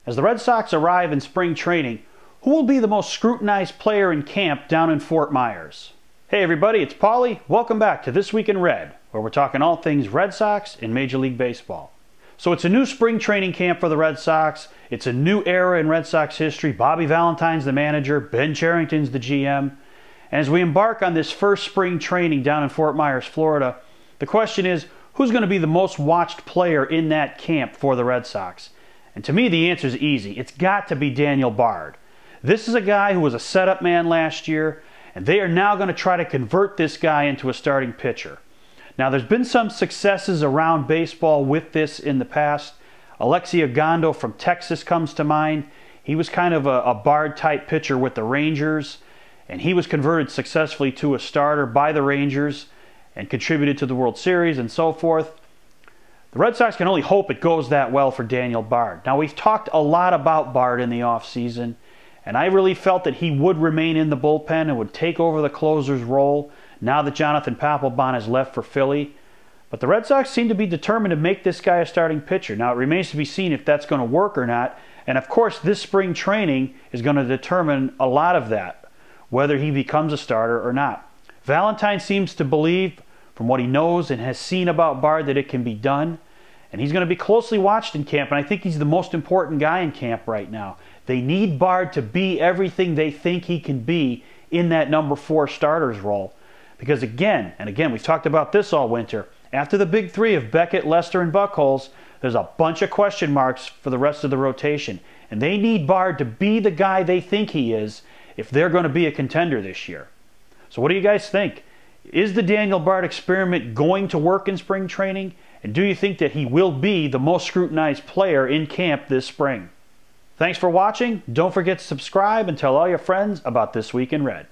As the Red Sox arrive in spring training, who will be the most scrutinized player in camp down in Fort Myers? Hey everybody, it's Paulie. Welcome back to This Week in Red, where we're talking all things Red Sox and Major League Baseball. So it's a new spring training camp for the Red Sox. It's a new era in Red Sox history. Bobby Valentine's the manager, Ben Cherington's the GM. And as we embark on this first spring training down in Fort Myers, Florida, the question is, who's going to be the most watched player in that camp for the Red Sox? And to me, the answer is easy. It's got to be Daniel Bard. This is a guy who was a setup man last year, and they are now going to try to convert this guy into a starting pitcher. Now, there's been some successes around baseball with this in the past. Alexi Ogando from Texas comes to mind. He was kind of a Bard-type pitcher with the Rangers, and he was converted successfully to a starter by the Rangers and contributed to the World Series and so forth. The Red Sox can only hope it goes that well for Daniel Bard. Now, we've talked a lot about Bard in the offseason, and I really felt that he would remain in the bullpen and would take over the closer's role now that Jonathan Papelbon has left for Philly. But the Red Sox seem to be determined to make this guy a starting pitcher. Now, it remains to be seen if that's going to work or not. And, of course, this spring training is going to determine a lot of that, whether he becomes a starter or not. Valentine seems to believe, from what he knows and has seen about Bard, that it can be done. And he's going to be closely watched in camp, and I think he's the most important guy in camp right now. They need Bard to be everything they think he can be in that number 4 starter's role. Because again, and again, we've talked about this all winter, after the big three of Beckett, Lester, and Buchholz, there's a bunch of question marks for the rest of the rotation. And they need Bard to be the guy they think he is if they're going to be a contender this year. So what do you guys think? Is the Daniel Bard experiment going to work in spring training? And do you think that he will be the most scrutinized player in camp this spring? Thanks for watching. Don't forget to subscribe and tell all your friends about This Week in Red.